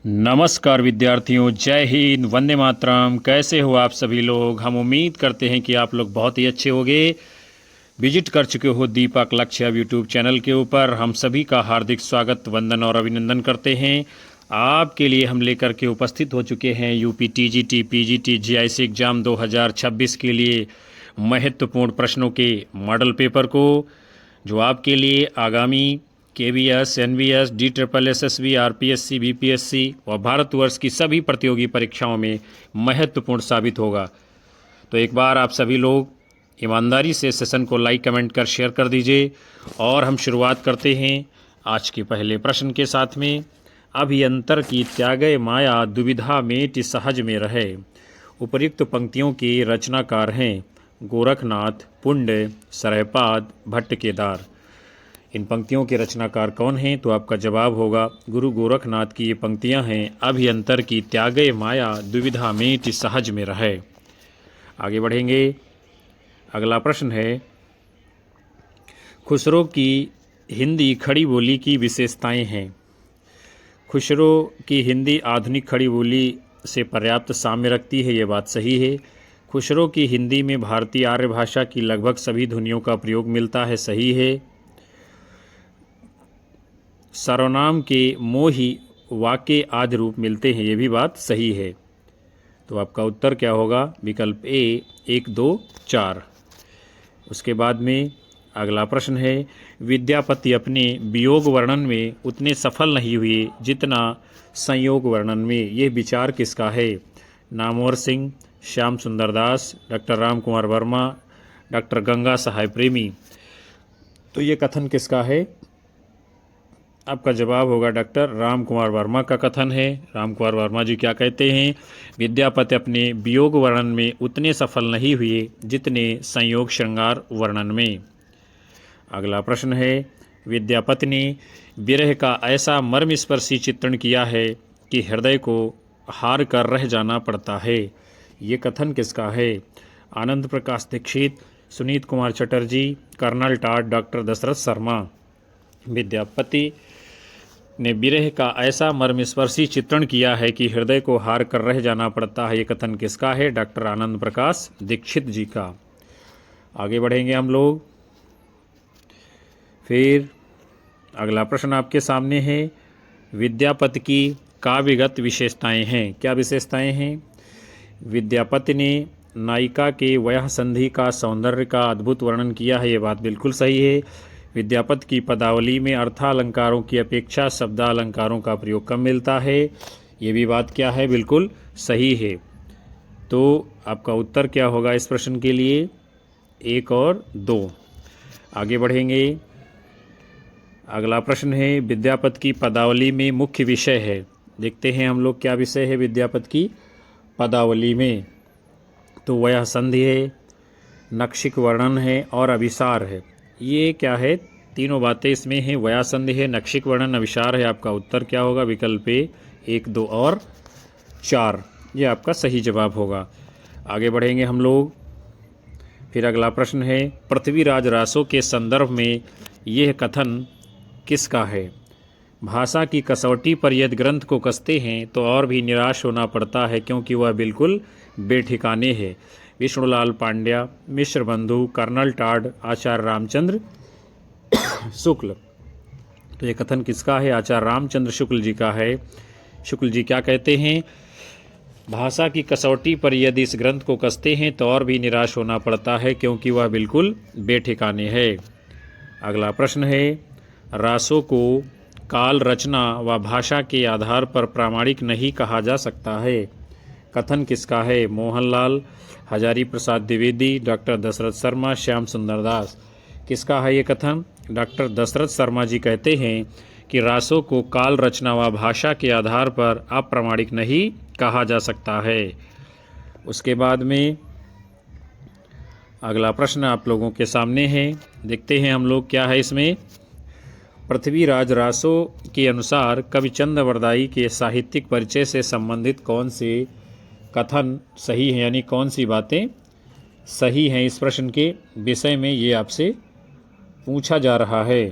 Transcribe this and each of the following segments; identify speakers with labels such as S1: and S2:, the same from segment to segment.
S1: नमस्कार विद्यार्थियों, जय हिंद, वंदे मातरम। कैसे हो आप सभी लोग? हम उम्मीद करते हैं कि आप लोग बहुत ही अच्छे होंगे। विजिट कर चुके हो दीपक लक्ष्य यूट्यूब चैनल के ऊपर। हम सभी का हार्दिक स्वागत, वंदन और अभिनंदन करते हैं। आपके लिए हम लेकर के उपस्थित हो चुके हैं UP TGT PGT GIC exam 2026 के लिए महत्वपूर्ण प्रश्नों के मॉडल पेपर को, जो आपके लिए आगामी KVS, NVS, DSSS, RPSC, BPSC और भारतवर्ष की सभी प्रतियोगी परीक्षाओं में महत्वपूर्ण साबित होगा। तो एक बार आप सभी लोग ईमानदारी से सेशन को लाइक, कमेंट कर शेयर कर दीजिए। और हम शुरुआत करते हैं आज के पहले प्रश्न के साथ में। अभियंतर की त्यागय माया दुविधा मेटि सहज में रहे। उपर्युक्त पंक्तियों के रचनाकार हैं गोरखनाथ, पुण्य, सरयपाद, भट्ट केदार। इन पंक्तियों के रचनाकार कौन हैं? तो आपका जवाब होगा गुरु गोरखनाथ की ये पंक्तियां हैं, अभियंतर की त्यागय माया दुविधा मेटि सहज में रहे। आगे बढ़ेंगे। अगला प्रश्न है, खुसरो की हिंदी खड़ी बोली की विशेषताएं हैं। खुसरो की हिंदी आधुनिक खड़ी बोली से पर्याप्त साम्य रखती है, ये बात सही है। खुसरो की हिंदी में भारतीय आर्य भाषा की लगभग सभी ध्वनियों का प्रयोग मिलता है, सही है। सर्वनाम के मोही वाक्य आदि रूप मिलते हैं, ये भी बात सही है। तो आपका उत्तर क्या होगा? विकल्प ए 1, 2, 4। उसके बाद में अगला प्रश्न है, विद्यापति अपने वियोग वर्णन में उतने सफल नहीं हुए जितना संयोग वर्णन में। यह विचार किसका है? नामवर सिंह, श्याम सुंदर दास, डॉक्टर राम कुमार वर्मा, डॉक्टर गंगा सहाय प्रेमी। तो ये कथन किसका है? आपका जवाब होगा डॉक्टर राम कुमार वर्मा का कथन है। राम कुमार वर्मा जी क्या कहते हैं? विद्यापति अपने वियोग वर्णन में उतने सफल नहीं हुए जितने संयोग श्रृंगार वर्णन में। अगला प्रश्न है, विद्यापति ने विरह का ऐसा मर्मस्पर्शी चित्रण किया है कि हृदय को हार कर रह जाना पड़ता है। ये कथन किसका है? Anand Prakash Dikshit, Sunit Kumar Chatterjee, colonel Tod, doctor Dashrath Sharma. Vidyapati ने विरह का ऐसा मर्मस्पर्शी चित्रण किया है कि हृदय को हार कर रह जाना पड़ता है। ये कथन किसका है? डॉक्टर आनंद प्रकाश दीक्षित जी का। आगे बढ़ेंगे हम लोग। फिर अगला प्रश्न आपके सामने है, विद्यापति की काव्यगत विशेषताएं हैं। क्या विशेषताएं हैं? विद्यापति ने नायिका के वयः संधि का सौंदर्य का अद्भुत वर्णन किया है, ये बात बिल्कुल सही है। विद्यापति की पदावली में अर्थालंकारों की अपेक्षा शब्दालंकारों का प्रयोग कम मिलता है, ये भी बात क्या है? बिल्कुल सही है। तो आपका उत्तर क्या होगा इस प्रश्न के लिए? 1 और 2। आगे बढ़ेंगे। अगला प्रश्न है, विद्यापति की पदावली में मुख्य विषय है। देखते हैं हम लोग क्या विषय है विद्यापति की पदावली में। तो वयः संधि है, नक्षिक वर्णन है और अभिसार है। ये क्या है? तीनों बातें इसमें हैं। वयः संधि है, नक्षिक वर्णन, अभिसार है। आपका उत्तर क्या होगा? विकल्प ए 1, 2 और 4। ये आपका सही जवाब होगा। आगे बढ़ेंगे हम लोग। फिर अगला प्रश्न है, पृथ्वीराज रासो के संदर्भ में यह कथन किसका है? भाषा की कसौटी पर यदि ग्रंथ को कसते हैं तो और भी निराश होना पड़ता है, क्योंकि वह बिल्कुल बेठिकाने है। विष्णुलाल पांड्या, मिश्र बंधु, कर्नल टाड, आचार्य रामचंद्र शुक्ल। तो ये कथन किसका है? आचार्य रामचंद्र शुक्ल जी का है। शुक्ल जी क्या कहते हैं? भाषा की कसौटी पर यदि इस ग्रंथ को कसते हैं तो और भी निराश होना पड़ता है, क्योंकि वह बिल्कुल बेठिकाने है। अगला प्रश्न है, रासो को काल, रचना व भाषा के आधार पर प्रामाणिक नहीं कहा जा सकता है। कथन किसका है? मोहनलाल, हजारी प्रसाद द्विवेदी, डॉक्टर दशरथ शर्मा, श्याम सुंदर दास। किसका है ये कथन? डॉक्टर दशरथ शर्मा जी कहते हैं कि रासो को काल, रचना व भाषा के आधार पर अप्रामाणिक नहीं कहा जा सकता है। उसके बाद में अगला प्रश्न आप लोगों के सामने है। देखते हैं हम लोग क्या है इसमें। पृथ्वीराज रासो के अनुसार कवि चंद्रवरदाई के साहित्यिक परिचय से संबंधित कौन से कथन सही हैं, यानी कौन सी बातें सही हैं इस प्रश्न के विषय में, ये आपसे पूछा जा रहा है।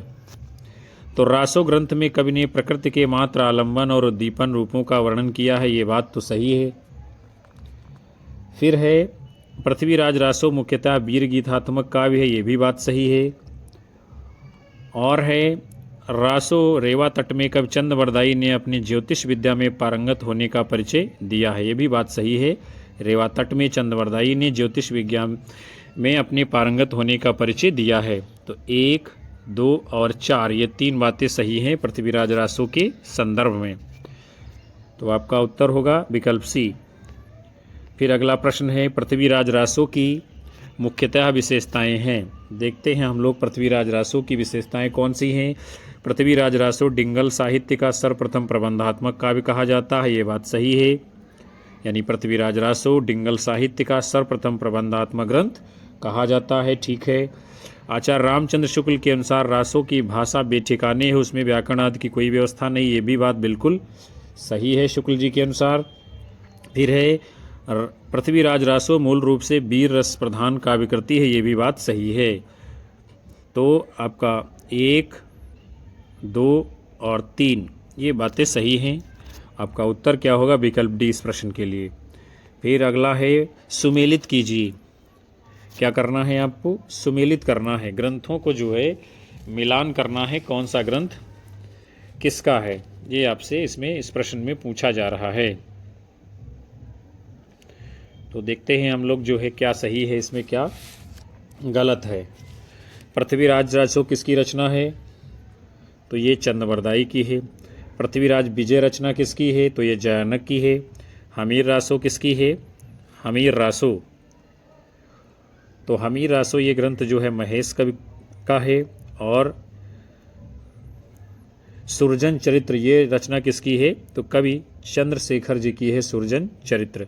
S1: तो रासो ग्रंथ में कवि ने प्रकृति के मात्र आलंबन और उद्दीपन रूपों का वर्णन किया है, ये बात तो सही है। फिर है पृथ्वीराज रासो मुख्यतः वीर गीतात्मक काव्य है, ये भी बात सही है। और है रासो रेवा तट में कवि चंद वरदाई ने अपनी ज्योतिष विद्या में पारंगत होने का परिचय दिया है, ये भी बात सही है। रेवा तट में चंद वरदाई ने ज्योतिष विज्ञान में अपने पारंगत होने का परिचय दिया है। तो 1, 2 और 4 ये 3 बातें सही हैं पृथ्वीराज रासो के संदर्भ में। तो आपका उत्तर होगा विकल्प सी। फिर अगला प्रश्न है पृथ्वीराज रासो की मुख्यतः विशेषताएं हैं। देखते हैं हम लोग पृथ्वीराज रासो की विशेषताएं कौन सी हैं। पृथ्वीराज रासो डिंगल साहित्य का सर्वप्रथम प्रबंधात्मक काव्य कहा जाता है, ये बात सही है। यानी पृथ्वीराज रासो डिंगल साहित्य का सर्वप्रथम प्रबंधात्मक ग्रंथ कहा जाता है, ठीक है। आचार्य रामचंद्र शुक्ल के अनुसार रासो की भाषा बेठिकाने है, उसमें व्याकरण आदि की कोई व्यवस्था नहीं, ये भी बात बिल्कुल सही है शुक्ल जी के अनुसार। फिर है पृथ्वीराज रासो मूल रूप से वीर रस प्रधान काव्य करती है, ये भी बात सही है। तो आपका 1, 2 और 3 ये बातें सही हैं। आपका उत्तर क्या होगा विकल्प डी इस प्रश्न के लिए। फिर अगला है सुमेलित कीजिए। क्या करना है आपको? सुमेलित करना है, ग्रंथों को जो है मिलान करना है, कौन सा ग्रंथ किसका है, ये आपसे इसमें इस प्रश्न में पूछा जा रहा है। तो देखते हैं हम लोग जो है क्या सही है, इसमें क्या गलत है। पृथ्वीराज रासो किसकी रचना है? तो ये चंदवरदाई की है। पृथ्वीराज विजय रचना किसकी है? तो ये जयानक की है। हमीर रासो किसकी है? हमीर रासो। तो हमीर रासो ये ग्रंथ जो है महेश कवि का है। और सुरजन चरित्र ये रचना किसकी है? तो कवि चंद्रशेखर जी की है सुरजन चरित्र।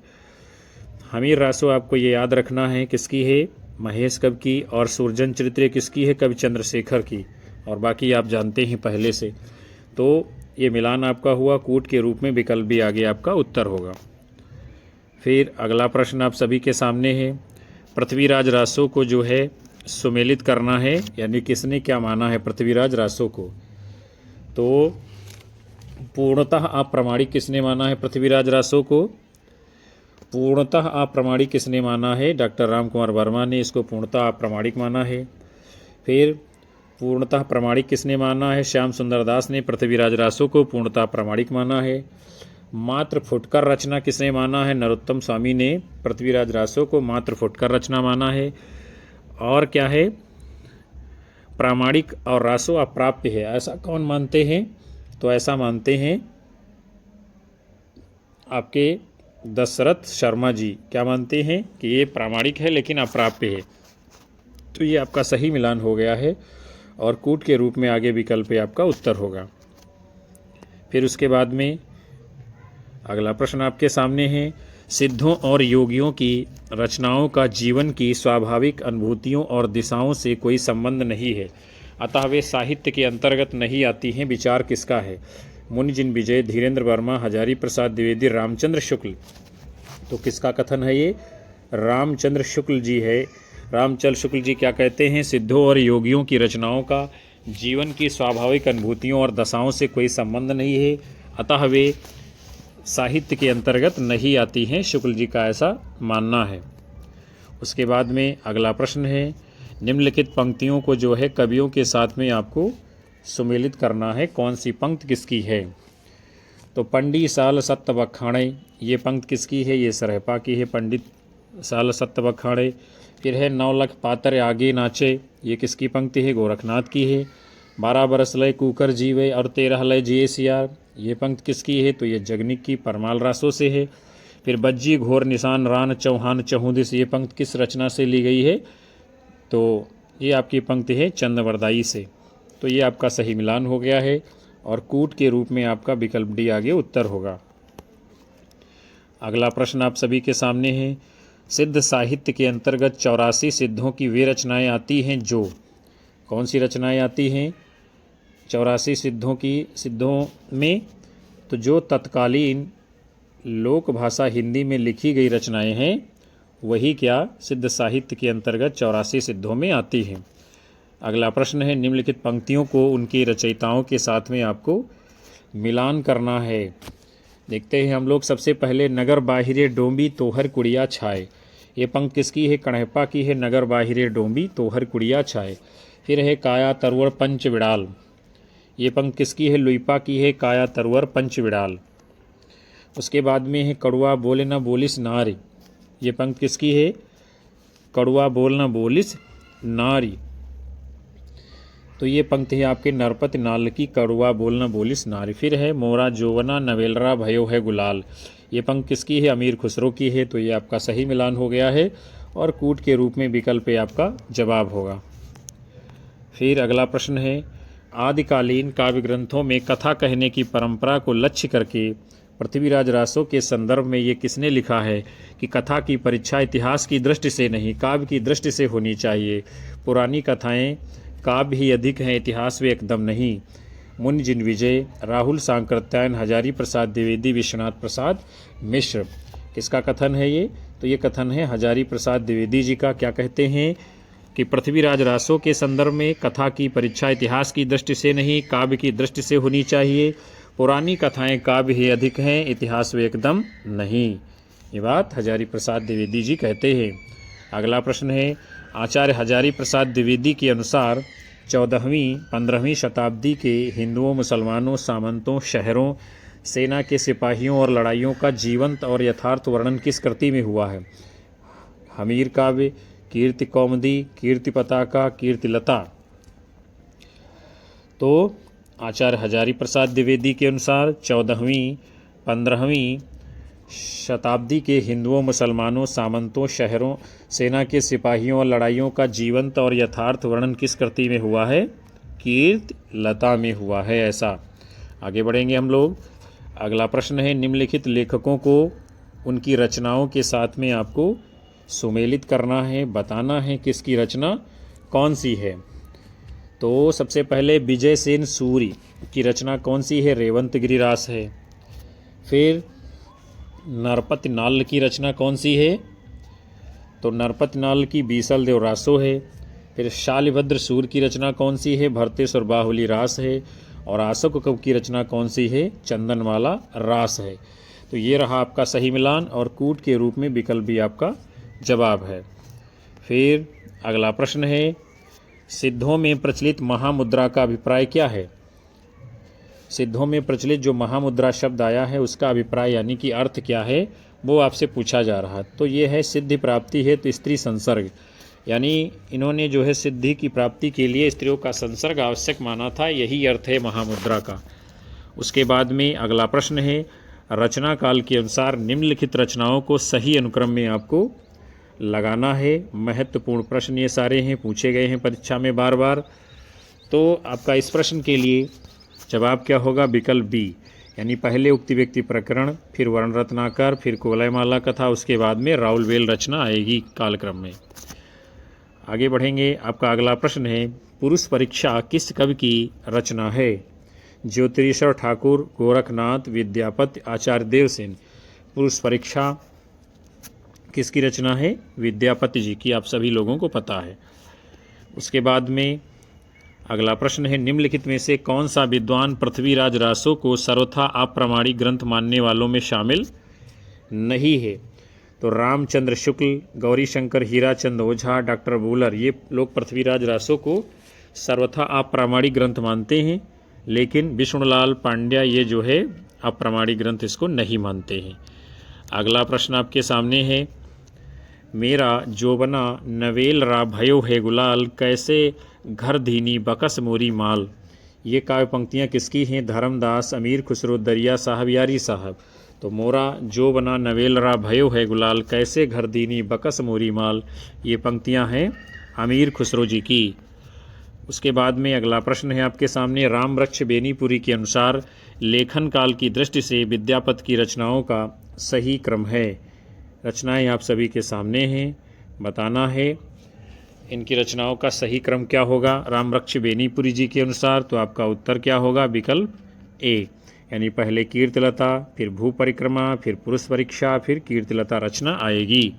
S1: हमीर रासो आपको ये याद रखना है किसकी है? महेश कवि की। और सुरजन चरित्र किसकी है? कवि चंद्रशेखर की। और बाकी आप जानते हैं पहले से। तो ये मिलान आपका हुआ, कूट के रूप में विकल्प भी आगे आपका उत्तर होगा। फिर अगला प्रश्न आप सभी के सामने है। पृथ्वीराज रासो को जो है सुमेलित करना है, यानी किसने क्या माना है पृथ्वीराज रासो को? तो पूर्णतः अप्रामाणिक किसने माना है पृथ्वीराज रासो को? पूर्णतः अप्रामाणिक किसने माना है? डॉक्टर राम कुमार वर्मा ने इसको पूर्णतः अप्रामाणिक माना है। फिर पूर्णतः प्रामाणिक किसने माना है? श्याम सुंदर दास ने पृथ्वीराज रासो को पूर्णतः प्रामाणिक माना है। मात्र फुटकर रचना किसने माना है? नरोत्तम स्वामी ने पृथ्वीराज रासो को मात्र फुटकर रचना माना है। और क्या है? प्रामाणिक और रासो अप्राप्य है, ऐसा कौन मानते हैं? तो ऐसा मानते हैं आपके दशरथ शर्मा जी। क्या मानते हैं? कि ये प्रामाणिक है लेकिन अप्राप्य है। तो ये आपका सही मिलान हो गया है और कूट के रूप में आगे विकल्प आपका उत्तर होगा। फिर उसके बाद में अगला प्रश्न आपके सामने है। सिद्धों और योगियों की रचनाओं का जीवन की स्वाभाविक अनुभूतियों और दिशाओं से कोई संबंध नहीं है, अतः वे साहित्य के अंतर्गत नहीं आती हैं। विचार किसका है? मुनिजिन विजय, धीरेन्द्र वर्मा, हजारी प्रसाद द्विवेदी, रामचंद्र शुक्ल। तो किसका कथन है ये? रामचंद्र शुक्ल जी है। रामचंद्र शुक्ल जी क्या कहते हैं? सिद्धों और योगियों की रचनाओं का जीवन की स्वाभाविक अनुभूतियों और दशाओं से कोई संबंध नहीं है, अतः वे साहित्य के अंतर्गत नहीं आती हैं। शुक्ल जी का ऐसा मानना है। उसके बाद में अगला प्रश्न है। निम्नलिखित पंक्तियों को जो है कवियों के साथ में आपको सुमेलित करना है, कौन सी पंक्ति किसकी है? तो पंडी साल सत्त बखाणे, ये पंक्ति किसकी है? ये सरहपा की है, पंडित साल सत्त बखाणे। फिर है 9 लाख पातर आगे नाचे, ये किसकी पंक्ति है? गोरखनाथ की है। 12 बरस लय कुकर जीवे और 13 लय जिये सियार, ये पंक्ति किसकी है? तो ये जगनिक की परमाल रासो से है। फिर बज्जी घोर निशान रान चौहान चहुदिस, ये पंक्ति किस रचना से ली गई है? तो ये आपकी पंक्ति है चंदवरदाई से। तो ये आपका सही मिलान हो गया है और कूट के रूप में आपका विकल्प डी आगे उत्तर होगा। अगला प्रश्न आप सभी के सामने है। सिद्ध साहित्य के अंतर्गत 84 सिद्धों की वे रचनाएं आती हैं जो, कौन सी रचनाएं आती हैं 84 सिद्धों में? तो जो तत्कालीन लोक भाषा हिंदी में लिखी गई रचनाएं हैं वही क्या सिद्ध साहित्य के अंतर्गत 84 सिद्धों में आती हैं। अगला प्रश्न है, निम्नलिखित पंक्तियों को उनके रचयिताओं के साथ में आपको मिलान करना है। देखते हैं हम लोग। सबसे पहले, नगर बाहिरे डोंबी तोहर कुड़िया छाए, ये पंक्ति किसकी है? कण्हप्पा की है। नगर बाहिरे डोंबी तोहर कुड़िया छाए। फिर है काया तरवर पंच विड़ाल, ये पंक्ति किसकी है? लुइपा की है। काया तरवर पंच विड़ाल। उसके बाद में है कड़ुआ बोले न बोलिस नारी, ये पंक्ति किसकी है? कड़ुआ बोल न बोलिस नारी। तो ये पंक्ति है आपके नरपत नाल की, कड़ुआ बोल न बोलिस नारी। फिर है मोरा जोवना नवेलरा भयो है गुलाल, ये पंक्ति किसकी है? अमीर खुसरो की है। तो ये आपका सही मिलान हो गया है और कूट के रूप में विकल्प पे आपका जवाब होगा। फिर अगला प्रश्न है, आदिकालीन काव्य ग्रंथों में कथा कहने की परंपरा को लक्ष्य करके पृथ्वीराज रासो के संदर्भ में ये किसने लिखा है कि कथा की परीक्षा इतिहास की दृष्टि से नहीं, काव्य की दृष्टि से होनी चाहिए। पुरानी कथाएं काव्य ही अधिक हैं, इतिहास वे एकदम नहीं। मुनि जिन विजय, राहुल सांकृत्यायन, हजारी प्रसाद द्विवेदी, विश्वनाथ प्रसाद मिश्र। किसका कथन है ये? तो ये कथन है हजारी प्रसाद द्विवेदी जी का। क्या कहते हैं कि पृथ्वीराज रासो के संदर्भ में कथा की परीक्षा इतिहास की दृष्टि से नहीं, काव्य की दृष्टि से होनी चाहिए। पुरानी कथाएं काव्य ही अधिक हैं, इतिहास वे एकदम नहीं। ये बात हजारी प्रसाद द्विवेदी जी कहते हैं। अगला प्रश्न है, आचार्य हजारी प्रसाद द्विवेदी के अनुसार 14वीं 15वीं शताब्दी के हिंदुओं, मुसलमानों, सामंतों, शहरों, सेना के सिपाहियों और लड़ाइयों का जीवंत और यथार्थ वर्णन किस कृति में हुआ है? हमीर काव्य, कीर्ति कौमुदी, कीर्ति पताका, कीर्ति लता। तो आचार्य हजारी प्रसाद द्विवेदी के अनुसार 14वीं 15वीं शताब्दी के हिंदुओं, मुसलमानों, सामंतों, शहरों, सेना के सिपाहियों और लड़ाइयों का जीवंत और यथार्थ वर्णन किस कृति में हुआ है? कीर्ति लता में हुआ है। ऐसा आगे बढ़ेंगे हम लोग। अगला प्रश्न है, निम्नलिखित लेखकों को उनकी रचनाओं के साथ में आपको सुमेलित करना है, बताना है किसकी रचना कौन सी है। तो सबसे पहले विजय सेन सूरी की रचना कौन सी है? रेवंत गिरिरास है। फिर नरपति नाल की रचना कौन सी है? तो नरपति नाल की बीसल देव रासो है। फिर शालिभद्र सूर की रचना कौन सी है? भरतेश्वर बाहुली रास है। और आशोक कवि की रचना कौन सी है? चंदनमाला रास है। तो ये रहा आपका सही मिलान और कूट के रूप में विकल्प भी आपका जवाब है। फिर अगला प्रश्न है, सिद्धों में प्रचलित महामुद्रा का अभिप्राय क्या है? सिद्धों में प्रचलित जो महामुद्रा शब्द आया है उसका अभिप्राय यानी कि अर्थ क्या है, वो आपसे पूछा जा रहा है। तो ये है सिद्धि प्राप्ति है तो स्त्री संसर्ग, यानी इन्होंने जो है सिद्धि की प्राप्ति के लिए स्त्रियों का संसर्ग आवश्यक माना था, यही अर्थ है महामुद्रा का। उसके बाद में अगला प्रश्न है, रचना काल के अनुसार निम्नलिखित रचनाओं को सही अनुक्रम में आपको लगाना है। महत्वपूर्ण प्रश्न ये सारे हैं, पूछे गए हैं परीक्षा में बार बार। तो आपका इस प्रश्न के लिए जवाब क्या होगा? विकल्प बी, यानी पहले उक्ति व्यक्ति प्रकरण, फिर वर्ण रत्नाकर, फिर कोलयमाला कथा, उसके बाद में राउलवेल रचना आएगी कालक्रम में। आगे बढ़ेंगे। आपका अगला प्रश्न है, पुरुष परीक्षा किस कवि की रचना है? ज्योतिरीश्वर ठाकुर, गोरखनाथ, विद्यापति, आचार्य देवसेन। पुरुष परीक्षा किसकी रचना है? विद्यापति जी की, आप सभी लोगों को पता है। उसके बाद में अगला प्रश्न है, निम्नलिखित में से कौन सा विद्वान पृथ्वीराज रासो को सर्वथा अप्रामाणिक ग्रंथ मानने वालों में शामिल नहीं है? तो रामचंद्र शुक्ल, गौरीशंकर हीराचंद ओझा, डॉक्टर बूलर, ये लोग पृथ्वीराज रासो को सर्वथा अप्रामाणिक ग्रंथ मानते हैं, लेकिन विष्णुलाल पांड्या ये जो है अप्रामाणिक ग्रंथ इसको नहीं मानते हैं। अगला प्रश्न आपके सामने है, मेरा जोबना नवेल रा भयो है गुलाल, कैसे घर धीनी बकस मोरी माल। ये काव्य पंक्तियाँ किसकी हैं? धर्मदास, अमीर खुसरो, दरिया साहब, यारी साहब। तो मोरा जो बना नवेल रा भयो है गुलाल, कैसे घर दीनी बकस मोरी माल, ये पंक्तियाँ हैं अमीर खुसरो जी की। उसके बाद में अगला प्रश्न है आपके सामने, रामवृक्ष बेनीपुरी के अनुसार लेखन काल की दृष्टि से विद्यापति की रचनाओं का सही क्रम है। रचनाएं आप सभी के सामने हैं, बताना है इनकी रचनाओं का सही क्रम क्या होगा। रामवृक्ष बेनीपुरी जी के अनुसार तो आपका उत्तर क्या होगा? विकल्प ए, यानी पहले कीर्तिलता, फिर भू परिक्रमा, फिर पुरुष परीक्षा, फिर कीर्तिलता रचना आएगी।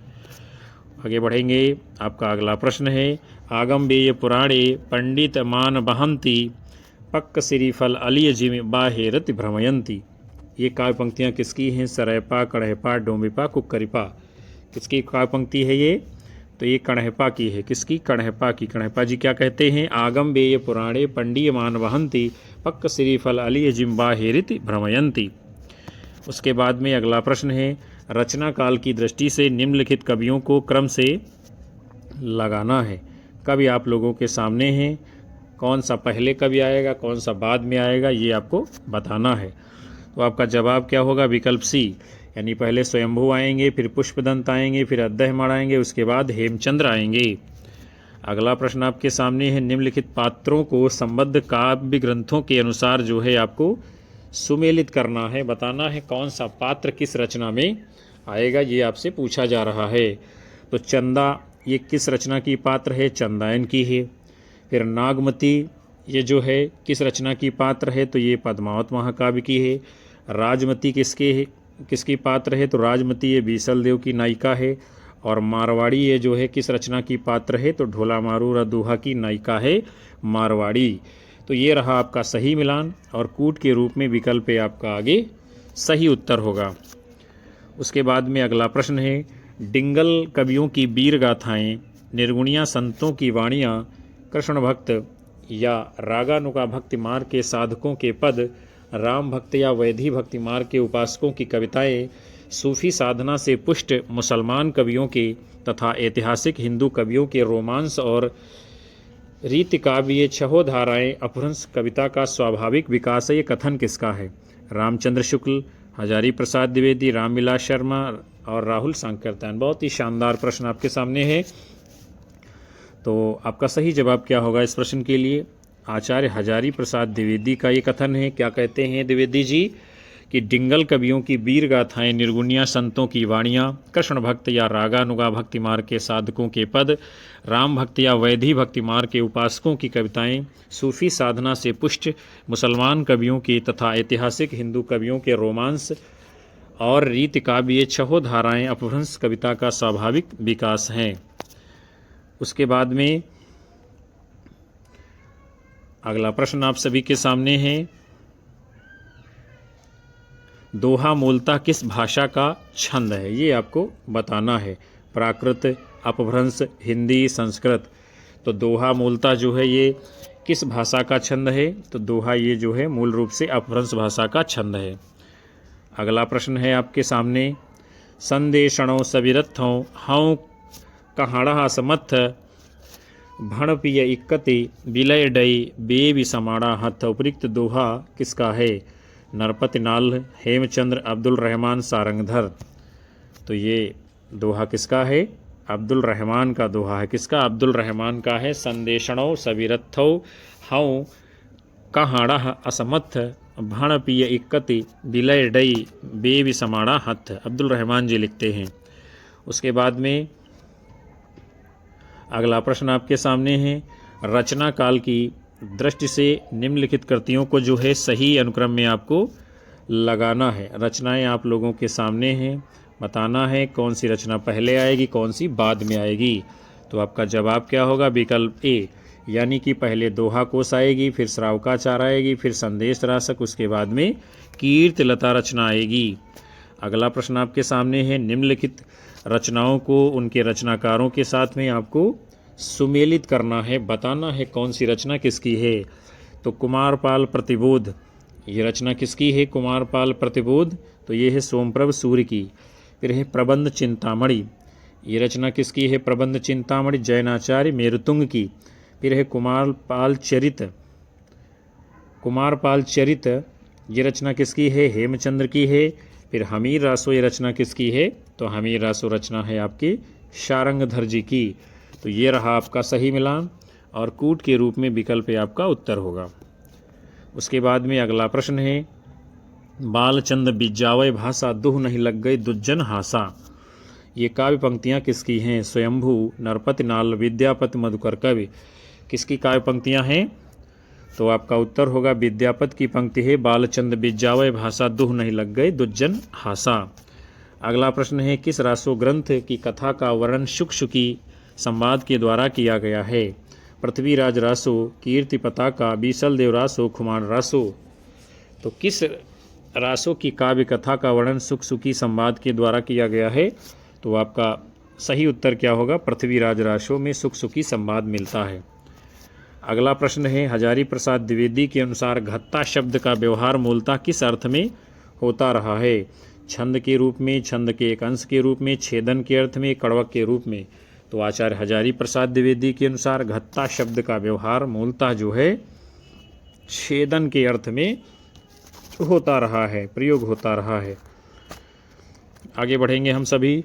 S1: आगे बढ़ेंगे। आपका अगला प्रश्न है, आगम्बेय पुराणे पंडित मान बहंती पक्क श्रीफल अलिय जिम बाहेरति भ्रमयंती। ये काव्य पंक्तियाँ किसकी हैं? सरैपा, कढ़ैपा, डोमिपा, कुक्करिपा। किसकी काव्य पंक्ति है ये? तो ये कढ़ैपा की है। किसकी? कढ़ैपा की। कढ़ैपा जी क्या कहते हैं? आगम्बेय पुराणे पंडिय मान वहंती पक्क श्रीफल अलिय जिम बाहेरति भ्रमयंती। उसके बाद में अगला प्रश्न है, रचना काल की दृष्टि से निम्नलिखित कवियों को क्रम से लगाना है। कवि आप लोगों के सामने हैं, कौन सा पहले कवि आएगा, कौन सा बाद में आएगा, ये आपको बताना है। तो आपका जवाब क्या होगा? विकल्प सी, यानी पहले स्वयंभू आएंगे, फिर पुष्पदंत आएंगे, फिर अद्दहमाण आएंगे, उसके बाद हेमचंद्र आएंगे। अगला प्रश्न आपके सामने है, निम्नलिखित पात्रों को संबद्ध काव्य ग्रंथों के अनुसार जो है आपको सुमेलित करना है, बताना है कौन सा पात्र किस रचना में आएगा, ये आपसे पूछा जा रहा है। तो चंदा ये किस रचना की पात्र है? चंदायन की है। फिर नागमती ये जो है किस रचना की पात्र है? तो ये पद्मावत महाकाव्य की है। राजमती किसकी पात्र है? तो राजमती ये बीसल देव की नायिका है। और मारवाड़ी ये जो है किस रचना की पात्र है? तो ढोला मारू दोहा की नायिका है मारवाड़ी। तो ये रहा आपका सही मिलान और कूट के रूप में विकल्प पे आपका आगे सही उत्तर होगा। उसके बाद में अगला प्रश्न है, डिंगल कवियों की वीर गाथाएँ, निर्गुणिया संतों की वाणियाँ, कृष्ण भक्त या रागानुगा भक्ति मार्ग के साधकों के पद, राम भक्त या वैधी भक्ति मार्ग के उपासकों की कविताएं, सूफी साधना से पुष्ट मुसलमान कवियों के तथा ऐतिहासिक हिंदू कवियों के रोमांस और रीति काव्य, ये छहों धाराएं अपभ्रंश कविता का स्वाभाविक विकास है। ये कथन किसका है? रामचंद्र शुक्ल, हजारी प्रसाद द्विवेदी, रामविलास शर्मा और राहुल सांकृत्यायन। बहुत ही शानदार प्रश्न आपके सामने है। तो आपका सही जवाब क्या होगा इस प्रश्न के लिए? आचार्य हजारी प्रसाद द्विवेदी का ये कथन है। क्या कहते हैं द्विवेदी जी? कि डिंगल कवियों की वीर गाथाएं, निर्गुणिया संतों की वाणियाँ, कृष्ण भक्त या रागानुगा भक्ति मार्ग के साधकों के पद, राम भक्त या वैधी भक्ति मार्ग के उपासकों की कविताएं, सूफी साधना से पुष्ट मुसलमान कवियों की तथा ऐतिहासिक हिंदू कवियों के रोमांस और रीति काव्य, ये छहों धाराएं अपभ्रंश कविता का स्वाभाविक विकास हैं। उसके बाद में अगला प्रश्न आप सभी के सामने है, दोहा मूलतः किस भाषा का छंद है? ये आपको बताना है। प्राकृत, अपभ्रंश, हिंदी, संस्कृत। तो दोहा मूलतः जो है ये किस भाषा का छंद है? तो दोहा ये जो है मूल रूप से अपभ्रंश भाषा का छंद है। अगला प्रश्न है आपके सामने, संदेशणों सविरत्थों हौं कहाड़ा समत्थ भणपिय इक्कति विलय डई बेबी समाड़ा हथ। उपयुक्त दोहा किसका है? नरपति नाल, हेमचंद्र, अब्दुल रहमान सारंगधर। तो ये दोहा किसका है? अब्दुल रहमान का दोहा है। किसका? अब्दुल रहमान का है। संदेशणों सविरत्थौ हौं कहाड़ा असमत्थ भण पिय इक्कति विलय डई बेबी समाड़ा हथ। अब्दुल रहमान जी लिखते हैं। उसके बाद में अगला प्रश्न आपके सामने है, रचना काल की दृष्टि से निम्नलिखित कृतियों को जो है सही अनुक्रम में आपको लगाना है। रचनाएं आप लोगों के सामने हैं, बताना है कौन सी रचना पहले आएगी, कौन सी बाद में आएगी। तो आपका जवाब क्या होगा? विकल्प ए, यानी कि पहले दोहा कोश आएगी, फिर श्रावकाचार आएगी, फिर संदेश रासक, उसके बाद में कीर्तलता रचना आएगी। अगला प्रश्न आपके सामने है, निम्नलिखित रचनाओं को उनके रचनाकारों के साथ में आपको सुमेलित करना है, बताना है कौन सी रचना किसकी है। तो कुमारपाल प्रतिबोध, ये रचना किसकी है? कुमारपाल प्रतिबोध। तो ये है सोमप्रभ सूर्य की। फिर है प्रबंध चिंतामणि, ये रचना किसकी है? प्रबंध चिंतामणि जैनाचार्य मेरुतुंग की। फिर है कुमारपाल चरित, ये रचना किसकी है? हेमचंद्र की है। फिर हमीर रासो, ये रचना किसकी है? तो हमीर रासो रचना है आपके शारंगधर जी की। तो ये रहा आपका सही मिलान और कूट के रूप में विकल्प आपका उत्तर होगा। उसके बाद में अगला प्रश्न है, बालचंद बिजावय भाषा दुह नहीं लग गई दुज्जन हासा। ये काव्य पंक्तियाँ किसकी हैं? स्वयंभू, नरपति नाल, विद्यापति, मधुकर कवि। किसकी काव्य पंक्तियाँ हैं? तो आपका उत्तर होगा विद्यापति की पंक्ति है, बालचंद बिजावय भाषा दुह नहीं लग गई दुज्जन हासा। अगला प्रश्न है, किस रासो ग्रंथ की कथा का वर्णन शुक शुकी संवाद के द्वारा किया गया है। पृथ्वीराज रासो, कीर्ति पताका, बीसल देव रासो, खुमान रासो। तो किस रासो की काव्य कथा का वर्णन सुख सुखी संवाद के द्वारा किया गया है? तो आपका सही उत्तर क्या होगा? पृथ्वीराज रासो में सुख सुखी संवाद मिलता है। अगला प्रश्न है, हजारी प्रसाद द्विवेदी के अनुसार घत्ता शब्द का व्यवहार मूलतः किस अर्थ में होता रहा है? छंद के रूप में, छंद के एक अंश के रूप में, छेदन के अर्थ में, कड़वक के रूप में। तो आचार्य हजारी प्रसाद द्विवेदी के अनुसार घत्ता शब्द का व्यवहार मूलतः जो है छेदन के अर्थ में होता रहा है, प्रयोग होता रहा है। आगे बढ़ेंगे हम सभी।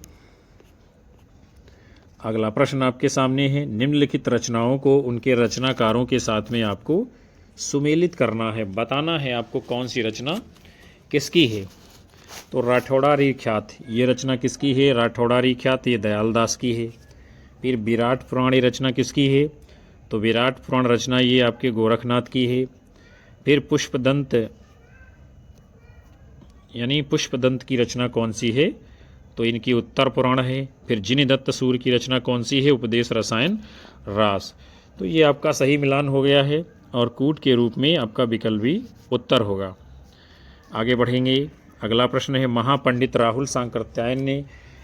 S1: अगला प्रश्न आपके सामने है, निम्नलिखित रचनाओं को उनके रचनाकारों के साथ में आपको सुमेलित करना है। बताना है आपको कौन सी रचना किसकी है। तो राठौड़ारी ख्यात, ये रचना किसकी है? राठौड़ारी ख्यात ये दयाल दास की है। फिर विराट पुराण ये रचना किसकी है? तो विराट पुराण रचना ये आपके गोरखनाथ की है। फिर पुष्पदंत यानी पुष्पदंत की रचना कौन सी है? तो इनकी उत्तर पुराण है। फिर जिनदत्त सूर की रचना कौन सी है? उपदेश रसायन रास। तो ये आपका सही मिलान हो गया है और कूट के रूप में आपका विकल्प भी उत्तर होगा। आगे बढ़ेंगे। अगला प्रश्न है, महापंडित राहुल सांकृत्यायन ने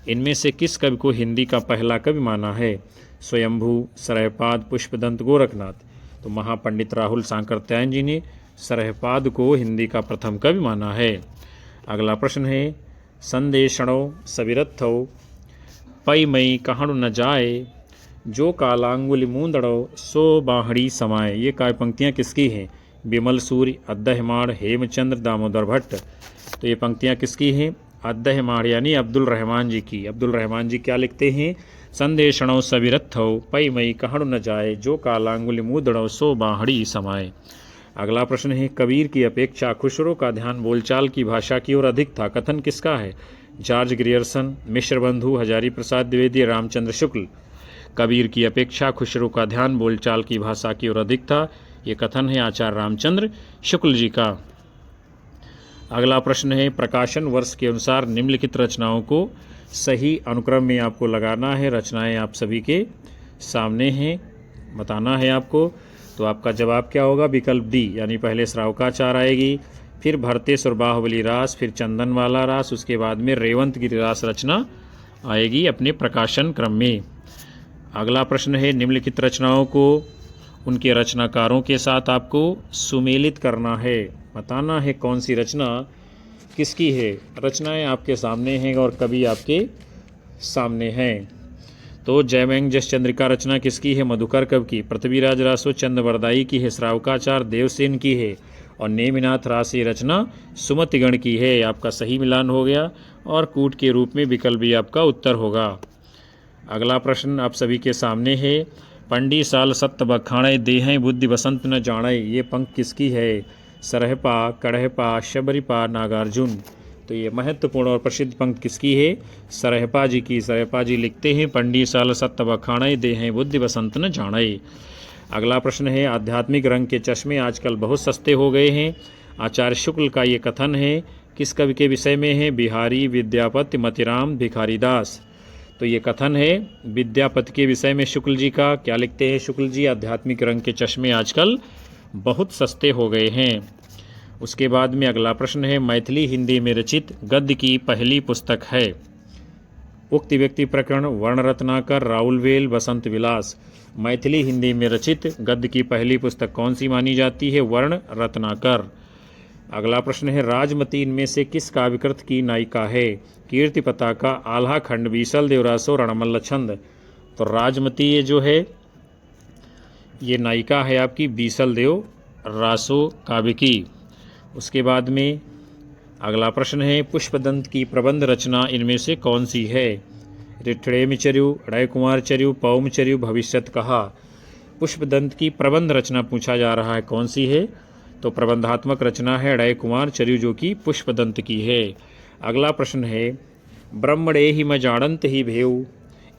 S1: इनमें से किस कवि को हिंदी का पहला कवि माना है? स्वयंभू, सरहपाद, पुष्पदंत, गोरखनाथ। तो महापंडित राहुल सांकृत्यायन जी ने सरहपाद को हिंदी का प्रथम कवि माना है। अगला प्रश्न है, संदेशणो सविरत्थो पई मई कहाणु न जाए, जो कालांगुल मूंदड़ो सो बाहड़ी समाए। ये काव्य पंक्तियाँ किसकी हैं? विमल सूर्य, अद्दहमाण, हेमचंद्र, दामोदर भट्ट। तो ये पंक्तियाँ किसकी हैं? अद्दहमाण यानी अब्दुल रहमान जी की। अब्दुल रहमान जी क्या लिखते हैं? संदेशणो सविरत्थो पई मई कहाणु न जाए, जो कालांगुल मूंदड़ो सो बाहड़ी समाए। अगला प्रश्न है, कबीर की अपेक्षा खुसरो का ध्यान बोलचाल की भाषा की ओर अधिक था। कथन किसका है? जॉर्ज ग्रियर्सन, मिश्र बंधु, हजारी प्रसाद द्विवेदी, रामचंद्र शुक्ल। कबीर की अपेक्षा खुसरो का ध्यान बोलचाल की भाषा की ओर अधिक था। ये कथन है आचार्य रामचंद्र शुक्ल जी का। अगला प्रश्न है, प्रकाशन वर्ष के अनुसार निम्नलिखित रचनाओं को सही अनुक्रम में आपको लगाना है। रचनाएं आप सभी के सामने हैं, बताना है आपको। तो आपका जवाब क्या होगा? विकल्प डी, यानी पहले श्रावकाचार आएगी, फिर भरतेश्वर बाहुबली रास, फिर चंदनवाला रास, उसके बाद में रेवंत गिरि रास रचना आएगी अपने प्रकाशन क्रम में। अगला प्रश्न है, निम्नलिखित रचनाओं को उनके रचनाकारों के साथ आपको सुमेलित करना है। बताना है कौन सी रचना किसकी है। रचनाएं आपके सामने हैं और कवि आपके सामने हैं। तो जयमंग जस चंद्रिका रचना किसकी है? मधुकर कवि की। पृथ्वीराज रासो चंद्रवरदाई की है। श्रावकाचार देवसेन की है। और नेमिनाथ राशि रचना सुमतिगण की है। आपका सही मिलान हो गया और कूट के रूप में विकल्प भी आपका उत्तर होगा। अगला प्रश्न आप सभी के सामने है, पंडी साल सत्य बखाणे देहें बुद्धि बसंत न जाने। ये पंक्ति किसकी है? सरहपा, कड़हपा, शबरीपा, नागार्जुन। तो ये महत्वपूर्ण और प्रसिद्ध पंक्ति किसकी है? सरहपा जी की। सरहपा जी लिखते हैं, पंडी साल सत्य बखाणे देहें बुद्धि बसंत न जाने। अगला प्रश्न है, आध्यात्मिक रंग के चश्मे आजकल बहुत सस्ते हो गए हैं। आचार्य शुक्ल का ये कथन है, किस कवि के विषय में है? बिहारी, विद्यापति, मतिराम, भिखारीदास। तो ये कथन है विद्यापति के विषय में शुक्ल जी का। क्या लिखते हैं शुक्ल जी? आध्यात्मिक रंग के चश्मे आजकल बहुत सस्ते हो गए हैं। उसके बाद में अगला प्रश्न है, मैथिली हिंदी में रचित गद्य की पहली पुस्तक है। उक्त व्यक्ति प्रकरण, वर्ण रत्नाकर, राउलवेल, बसंत विलास। मैथिली हिंदी में रचित गद्य की पहली पुस्तक कौन सी मानी जाती है? वर्ण रत्नाकर। अगला प्रश्न है, राजमती इनमें से किस काव्यकृत की नायिका है? कीर्ति पताका, आल्हा खंड, बीसल देवरासो, रणमल्ल छंद। तो राजमती ये जो है ये नायिका है आपकी बीसल देव रासो काव्य की। उसके बाद में अगला प्रश्न है, पुष्पदंत की प्रबंध रचना इनमें से कौन सी है? रिठड़ेमचर्यु, अड़य कुमार चर्यु, पौमचर्यु, भविष्यत कहा। पुष्पदंत की प्रबंध रचना पूछा जा रहा है, कौन सी है? तो प्रबंधात्मक रचना है अड़य कुमार चर्यु जो कि पुष्पदंत की है। अगला प्रश्न है, ब्रह्मणे ही म जाड़ंत ही भेव,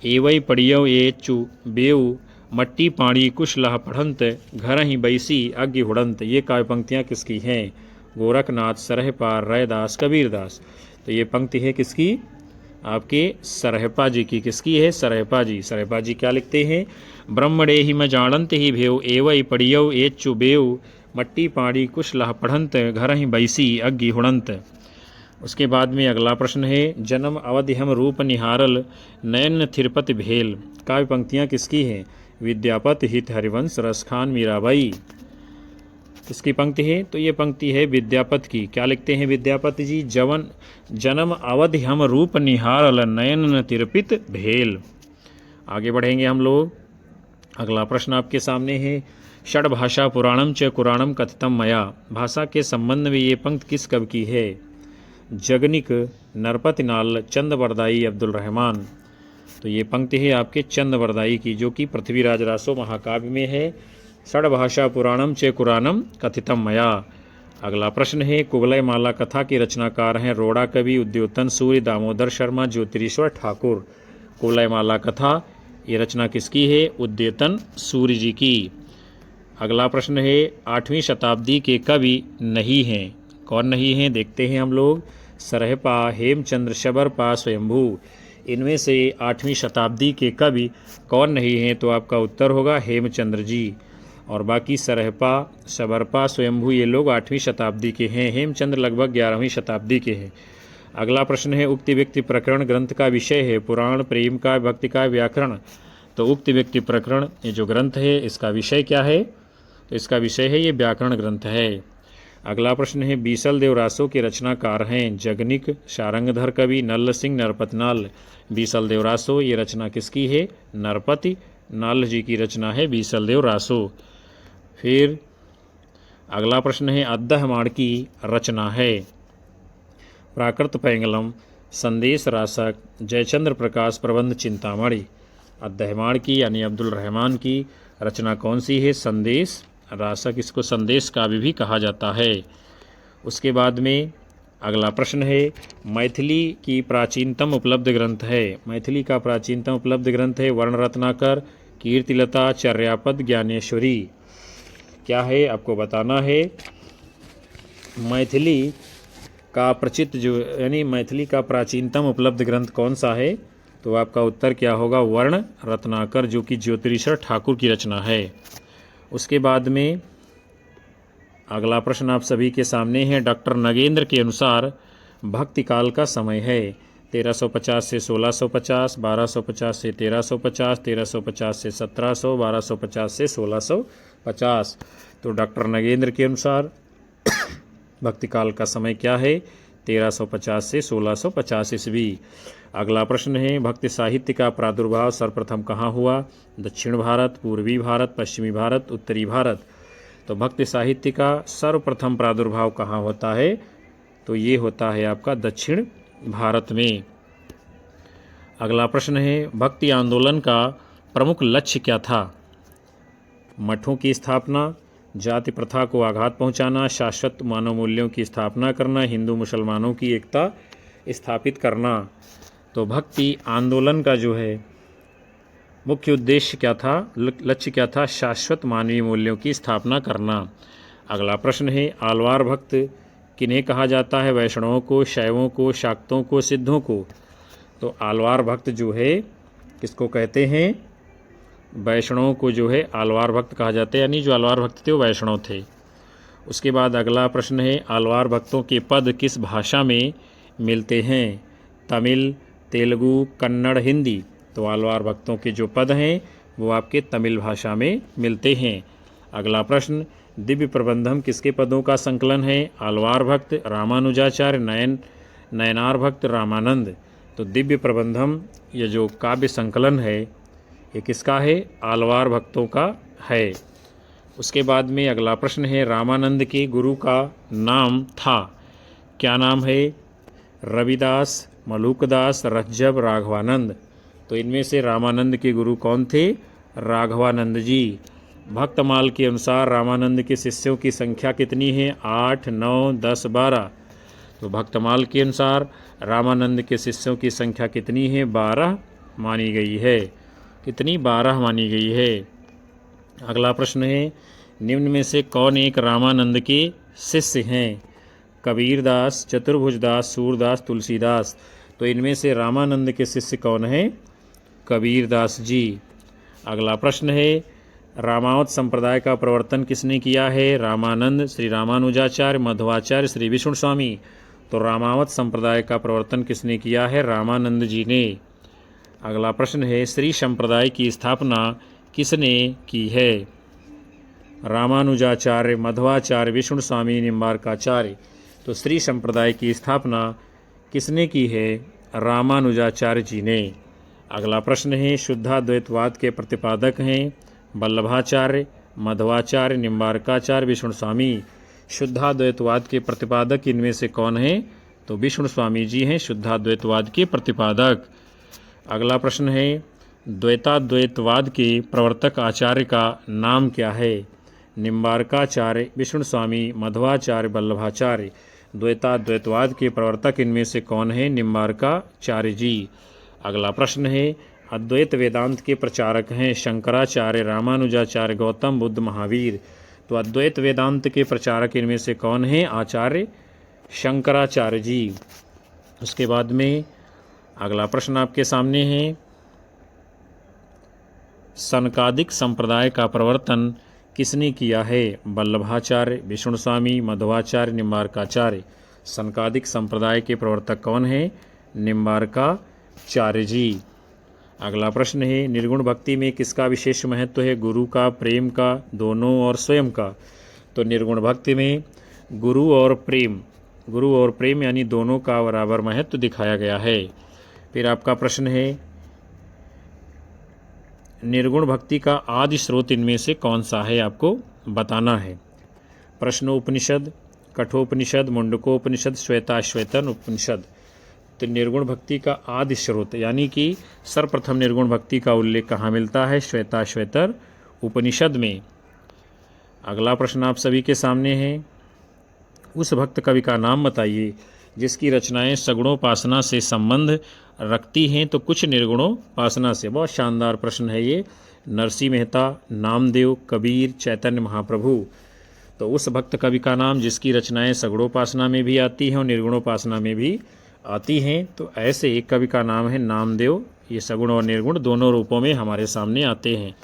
S1: एवई पड़ियो ये चु बेव, मट्टी पाणी कुश लह पढ़ंत, घर ही बैसी अज्ञ हुड़ंत। ये काव्य पंक्तियाँ किसकी हैं? गोरखनाथ, सरहपार, रैदास, कबीरदास। तो ये पंक्ति है किसकी? आपके सरहपा जी की। किसकी है? सरहपा जी। सरहपा जी क्या लिखते हैं? ब्रह्मणे ही म जानंत ही भेव एवं पड़ियव एचु बेव मट्टी पाड़ी कुश लह पढ़ंत घर ही बैसी अग्नि हुड़ंत। उसके बाद में अगला प्रश्न है, जन्म अवधि हम रूप निहारल नयन थिरपत भेल। काव्य पंक्तियाँ किसकी हैं? विद्यापत, हित, हरिवंश, रसखान, मीराबाई। किसकी पंक्ति है? तो ये पंक्ति है विद्यापत की। क्या लिखते हैं विद्यापत जी? जन्म अवधि हम रूप निहारल नयन तिरपित भेल। आगे बढ़ेंगे हम लोग। अगला प्रश्न आपके सामने है, षड भाषा पुराणम च कुराणम कथितम मया। भाषा के संबंध में ये पंक्ति किस कवि की है? जगनिक, नरपतिनाल, चंदवरदाई, अब्दुल रहमान। तो ये पंक्ति है आपके चंदवरदाई की, जो कि पृथ्वीराज रासो महाकाव्य में है। षड भाषा पुराणम चे कुरानम कथितम मया। अगला प्रश्न है, कुवलय माला कथा के रचनाकार हैं रोड़ा कवि, उद्योतन सूर्य, दामोदर शर्मा, ज्योतिरीश्वर ठाकुर। कुवलय माला कथा ये रचना किसकी है? उद्योतन सूर्य जी की। अगला प्रश्न है, 8वीं शताब्दी के कवि नहीं हैं। कौन नहीं हैं? देखते हैं हम लोग। सरहपा, हेमचंद्र, शबरपा, स्वयंभू। इनमें से 8वीं शताब्दी के कवि कौन नहीं हैं? तो आपका उत्तर होगा हेमचंद्र जी। और बाकी सरहपा, शबरपा, स्वयंभू ये लोग 8वीं शताब्दी के हैं। हेमचंद्र लगभग 11वीं शताब्दी के हैं। अगला प्रश्न है, उक्त व्यक्ति प्रकरण ग्रंथ का विषय है पुराण, प्रेम का, भक्ति का, व्याकरण। तो उक्त व्यक्ति प्रकरण ये जो ग्रंथ है इसका विषय क्या है? तो इसका विषय है ये व्याकरण ग्रंथ है। अगला प्रश्न है, बीसल देव रासो के रचनाकार हैं जगनिक, शारंगधर कवि, नल्ल सिंह, नरपतनाल। बीसल देव रासो ये रचना किसकी है? नरपति नाल जी की रचना है बीसल देव रासो। फिर अगला प्रश्न है, अद्दहमाण की रचना है प्राकृत पैंगलम, संदेश रासक, जयचंद्र प्रकाश प्रबंध चिंतामणि। अद्दहमाण की यानी अब्दुल रहमान की रचना कौन सी है? संदेश रासक। इसको संदेश काव्य भी कहा जाता है। उसके बाद में अगला प्रश्न है, मैथिली की प्राचीनतम उपलब्ध ग्रंथ है। मैथिली का प्राचीनतम उपलब्ध ग्रंथ है वर्ण रत्नाकर, कीर्तिलता, चर्यापद, ज्ञानेश्वरी। क्या है आपको बताना है। मैथिली का प्रचित जो यानी मैथिली का प्राचीनतम उपलब्ध ग्रंथ कौन सा है? तो आपका उत्तर क्या होगा? वर्ण रत्नाकर, जो कि ज्योतिरीश्वर ठाकुर की रचना है। उसके बाद में अगला प्रश्न आप सभी के सामने है, डॉक्टर नगेंद्र के अनुसार भक्ति काल का समय है 1350 से 1650, 1250 से 1350, 1350 से 1700, 1250 से 1650। तो डॉक्टर नगेंद्र के अनुसार भक्ति काल का समय क्या है? 1350 से 1650 ईस्वी। अगला प्रश्न है, भक्ति साहित्य का प्रादुर्भाव सर्वप्रथम कहाँ हुआ? दक्षिण भारत, पूर्वी भारत, पश्चिमी भारत, उत्तरी भारत। तो भक्ति साहित्य का सर्वप्रथम प्रादुर्भाव कहाँ होता है? तो ये होता है आपका दक्षिण भारत में। अगला प्रश्न है, भक्ति आंदोलन का प्रमुख लक्ष्य क्या था? मठों की स्थापना, जाति प्रथा को आघात पहुंचाना, शाश्वत मानव मूल्यों की स्थापना करना, हिंदू मुसलमानों की एकता स्थापित करना। तो भक्ति आंदोलन का जो है मुख्य उद्देश्य क्या था? लक्ष्य क्या था? शाश्वत मानवीय मूल्यों की स्थापना करना। अगला प्रश्न है, आलवार भक्त किन्हें कहा जाता है? वैष्णवों को, शैवों को, शाक्तों को, सिद्धों को। तो आलवार भक्त जो है किसको कहते हैं? वैष्णवों को जो है आलवार भक्त कहा जाता है, यानी जो आलवार भक्त थे वो वैष्णव थे। उसके बाद अगला प्रश्न है, आलवार भक्तों के पद किस भाषा में मिलते हैं? तमिल, तेलुगु, कन्नड़, हिंदी। तो आलवार भक्तों के जो पद हैं वो आपके तमिल भाषा में मिलते हैं। अगला प्रश्न, दिव्य प्रबंधम किसके पदों का संकलन है? आलवार भक्त, रामानुजाचार्य, नयनार भक्त, रामानंद। तो दिव्य प्रबंधम ये जो काव्य संकलन है ये किसका है? आलवार भक्तों का है। उसके बाद में अगला प्रश्न है, रामानंद के गुरु का नाम था? क्या नाम है? रविदास, मलूकदास, रज्जब, राघवानंद। तो इनमें से रामानंद के गुरु कौन थे? राघवानंद जी। भक्तमाल के अनुसार रामानंद के शिष्यों की संख्या कितनी है? 8, 9, 10, 12। तो भक्तमाल के अनुसार रामानंद के शिष्यों की संख्या कितनी है? 12 मानी गई है। कितनी? 12 मानी गई है। अगला प्रश्न है, निम्न में से कौन एक रामानंद के शिष्य हैं? कबीरदास, चतुर्भुजदास, सूरदास, तुलसीदास। तो इनमें से रामानंद के शिष्य कौन हैं? कबीरदास जी। अगला प्रश्न है, रामावत संप्रदाय का प्रवर्तन किसने किया है? रामानंद, श्री रामानुजाचार्य, मध्वाचार्य, श्री विष्णु स्वामी। तो रामावत संप्रदाय का प्रवर्तन किसने किया है? रामानंद जी ने। अगला प्रश्न है, श्री संप्रदाय की स्थापना किसने की है? रामानुजाचार्य, मध्वाचार्य, विष्णु स्वामी, निम्बार्काचार्य। तो श्री संप्रदाय की स्थापना किसने की है? रामानुजाचार्य जी ने। अगला प्रश्न है, शुद्धाद्वैतवाद के प्रतिपादक हैं वल्लभाचार्य, मध्वाचार्य, निम्बार्काचार्य, विष्णु स्वामी। शुद्धाद्वैतवाद के प्रतिपादक इनमें से कौन हैं? तो विष्णु स्वामी जी हैं शुद्धाद्वैतवाद के प्रतिपादक। अगला प्रश्न है, द्वैताद्वैतवाद के प्रवर्तक आचार्य का नाम क्या है? निम्बार्काचार्य, विष्णु स्वामी, मध्वाचार्य, वल्लभाचार्य। द्वैताद्वैतवाद के प्रवर्तक इनमें से कौन है? निम्बार्काचार्य जी। अगला प्रश्न है, अद्वैत वेदांत के प्रचारक हैं शंकराचार्य, रामानुजाचार्य, गौतम बुद्ध, महावीर। तो अद्वैत वेदांत के प्रचारक इनमें से कौन हैं? आचार्य शंकराचार्य जी। उसके बाद में अगला प्रश्न आपके सामने है, सनकादिक संप्रदाय का प्रवर्तन किसने किया है? वल्लभाचार्य, विष्णु स्वामी, मध्वाचार्य, निम्बार्काचार्य। सनकादिक संप्रदाय के प्रवर्तक कौन हैं? निम्बार्काचार्य जी। अगला प्रश्न है, निर्गुण भक्ति में किसका विशेष महत्व है? गुरु का, प्रेम का, दोनों और स्वयं का। तो निर्गुण भक्ति में गुरु और प्रेम यानी दोनों का बराबर महत्व दिखाया गया है। फिर आपका प्रश्न है, निर्गुण भक्ति का आदि स्रोत इनमें से कौन सा है? आपको बताना है। प्रश्नोपनिषद, कठोपनिषद, मुंडकोपनिषद, श्वेताश्वेतन उपनिषद। तो निर्गुण भक्ति का आदि स्रोत यानी कि सर्वप्रथम निर्गुण भक्ति का उल्लेख कहाँ मिलता है? श्वेताश्वेतर उपनिषद में। अगला प्रश्न आप सभी के सामने है, उस भक्त कवि का नाम बताइए जिसकी रचनाएं सगुणोपासना से संबंध रखती हैं तो कुछ निर्गुणोपासना से। बहुत शानदार प्रश्न है ये। नरसिंह मेहता, नामदेव, कबीर, चैतन्य महाप्रभु। तो उस भक्त कवि का नाम जिसकी रचनाएं सगुणोपासना में भी आती हैं और निर्गुणोपासना में भी आती हैं। तो ऐसे एक कवि का नाम है नामदेव। ये सगुण और निर्गुण दोनों रूपों में हमारे सामने आते हैं।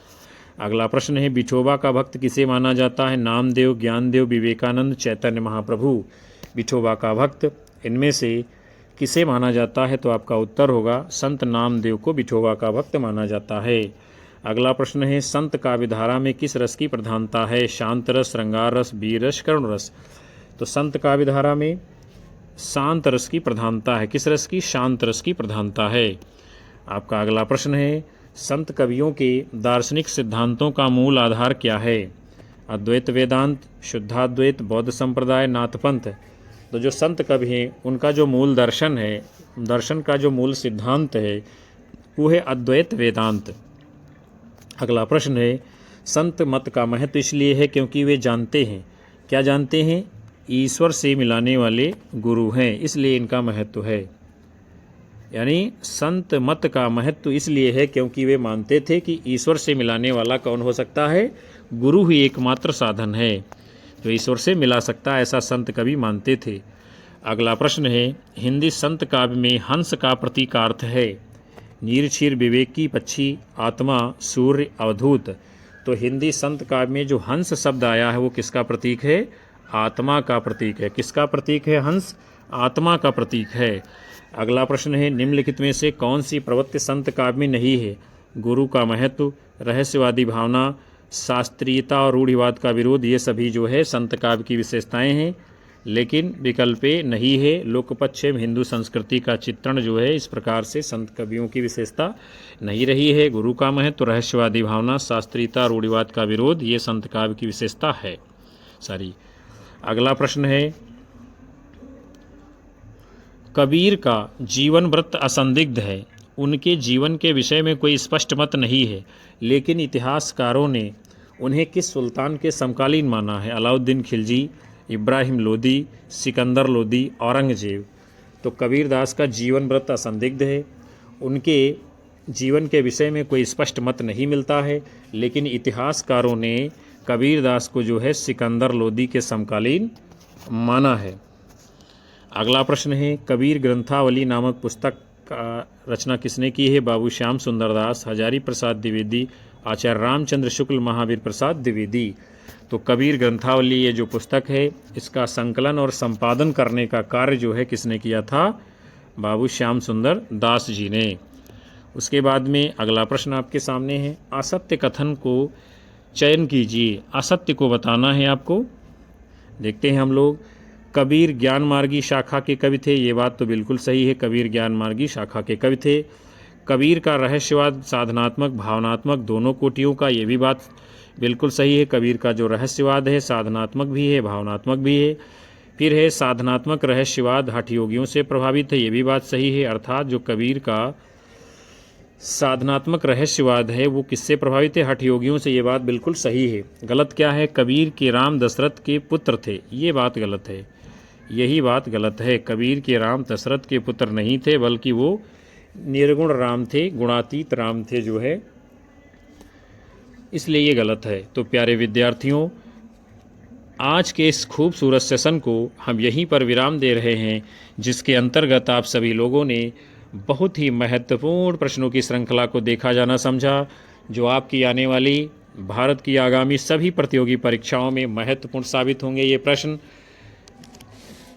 S1: अगला प्रश्न है, विठोबा का भक्त किसे माना जाता है? नामदेव, ज्ञानदेव, विवेकानंद, चैतन्य महाप्रभु। विठोबा का भक्त इनमें से किसे माना जाता है? तो आपका उत्तर होगा संत नामदेव को विठोबा का भक्त माना जाता है। अगला प्रश्न है, संत काव्यधारा में किस रस की प्रधानता है? शांत रस, श्रृंगार रस, वीर रस, करुण रस। तो संत काव्यधारा में शांत रस की प्रधानता है। किस रस की? शांत रस की प्रधानता है। आपका अगला प्रश्न है, संत कवियों के दार्शनिक सिद्धांतों का मूल आधार क्या है? अद्वैत वेदांत, शुद्धाद्वैत, बौद्ध संप्रदाय, नाथपंथ। तो जो संत कवि हैं उनका जो मूल दर्शन है, दर्शन का जो मूल सिद्धांत है वो है अद्वैत वेदांत। अगला प्रश्न है, संत मत का महत्व इसलिए है क्योंकि वे जानते हैं, क्या जानते हैं? ईश्वर से मिलाने वाले गुरु हैं, इसलिए इनका महत्व है। यानी संत मत का महत्व इसलिए है क्योंकि वे मानते थे कि ईश्वर से मिलाने वाला कौन हो सकता है? गुरु ही एकमात्र साधन है जो ईश्वर से मिला सकता है, ऐसा संत कवि मानते थे। अगला प्रश्न है, हिंदी संत काव्य में हंस का प्रतीकार्थ है? नीर, क्षीर, विवेकी, पक्षी, आत्मा, सूर्य, अवधूत। तो हिंदी संत काव्य में जो हंस शब्द आया है वो किसका प्रतीक है? आत्मा का प्रतीक है। किसका प्रतीक है हंस? आत्मा का प्रतीक है। अगला प्रश्न है, निम्नलिखित में से कौन सी प्रवृत्ति संत काव्य में नहीं है? गुरु का महत्व, रहस्यवादी भावना, शास्त्रीयता और रूढ़िवाद का विरोध, ये सभी जो है संत काव्य की विशेषताएं हैं। लेकिन विकल्प ए नहीं है, लोकपक्ष एवं हिंदू संस्कृति का चित्रण जो है इस प्रकार से संत कवियों की विशेषता नहीं रही है। गुरु का महत्व, रहस्यवादी भावना, शास्त्रीयता, रूढ़िवाद का विरोध, ये संत काव्य की विशेषता है सारी। अगला प्रश्न है, कबीर का जीवन व्रत असंदिग्ध है, उनके जीवन के विषय में कोई स्पष्ट मत नहीं है, लेकिन इतिहासकारों ने उन्हें किस सुल्तान के समकालीन माना है? अलाउद्दीन खिलजी, इब्राहिम लोदी, सिकंदर लोदी, औरंगजेब। तो कबीरदास का जीवन व्रत असंदिग्ध है, उनके जीवन के विषय में कोई स्पष्ट मत नहीं मिलता है, लेकिन इतिहासकारों ने कबीरदास को जो है सिकंदर लोदी के समकालीन माना है। अगला प्रश्न है, कबीर ग्रंथावली नामक पुस्तक का रचना किसने की है? बाबू श्याम सुंदर दास, हजारी प्रसाद द्विवेदी, आचार्य रामचंद्र शुक्ल, महावीर प्रसाद द्विवेदी। तो कबीर ग्रंथावली ये जो पुस्तक है, इसका संकलन और संपादन करने का कार्य जो है किसने किया था? बाबू श्याम सुंदर दास जी ने। उसके बाद में अगला प्रश्न आपके सामने है, असत्य कथन को चयन कीजिए। असत्य को बताना है आपको। देखते हैं हम लोग। कबीर ज्ञान मार्गी शाखा के कवि थे, ये बात तो बिल्कुल सही है, कबीर ज्ञान मार्गी शाखा के कवि थे। कबीर का रहस्यवाद साधनात्मक भावनात्मक दोनों कोटियों का, ये भी बात बिल्कुल सही है। कबीर का जो रहस्यवाद है साधनात्मक भी है भावनात्मक भी है। फिर है साधनात्मक रहस्यवाद हठ योगियों से प्रभावित है, ये भी बात सही है। अर्थात जो कबीर का साधनात्मक रहस्यवाद है वो किससे प्रभावित है? हठ योगियों से, ये बात बिल्कुल सही है। गलत क्या है? कबीर के राम दशरथ के पुत्र थे, ये बात गलत है, यही बात गलत है। कबीर के राम दशरथ के पुत्र नहीं थे, बल्कि वो निर्गुण राम थे, गुणातीत राम थे जो है, इसलिए ये गलत है। तो प्यारे विद्यार्थियों, आज के इस खूबसूरत सेशन को हम यहीं पर विराम दे रहे हैं, जिसके अंतर्गत आप सभी लोगों ने बहुत ही महत्वपूर्ण प्रश्नों की श्रृंखला को देखा जाना समझा, जो आपकी आने वाली भारत की आगामी सभी प्रतियोगी परीक्षाओं में महत्वपूर्ण साबित होंगे ये प्रश्न।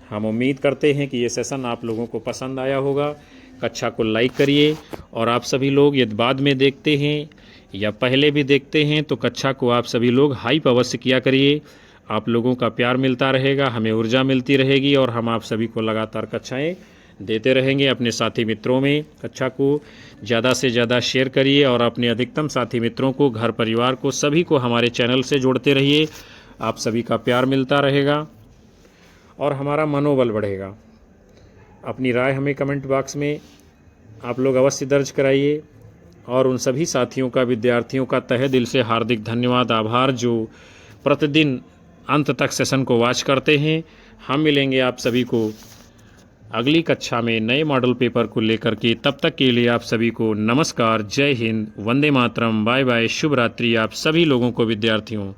S1: हम उम्मीद करते हैं कि ये सेशन आप लोगों को पसंद आया होगा। कक्षा को लाइक करिए, और आप सभी लोग यदि बाद में देखते हैं या पहले भी देखते हैं तो कक्षा को आप सभी लोग हाइप अवश्य किया करिए। आप लोगों का प्यार मिलता रहेगा, हमें ऊर्जा मिलती रहेगी, और हम आप सभी को लगातार कक्षाएं देते रहेंगे। अपने साथी मित्रों में कक्षा को ज़्यादा से ज़्यादा शेयर करिए, और अपने अधिकतम साथी मित्रों को, घर परिवार को, सभी को हमारे चैनल से जोड़ते रहिए। आप सभी का प्यार मिलता रहेगा और हमारा मनोबल बढ़ेगा। अपनी राय हमें कमेंट बॉक्स में आप लोग अवश्य दर्ज कराइए, और उन सभी साथियों का, विद्यार्थियों का तहे दिल से हार्दिक धन्यवाद, आभार, जो प्रतिदिन अंत तक सेशन को वॉच करते हैं। हम मिलेंगे आप सभी को अगली कक्षा में नए मॉडल पेपर को लेकर के। तब तक के लिए आप सभी को नमस्कार, जय हिंद, वंदे मातरम, बाय बाय, शुभ रात्रि आप सभी लोगों को विद्यार्थियों।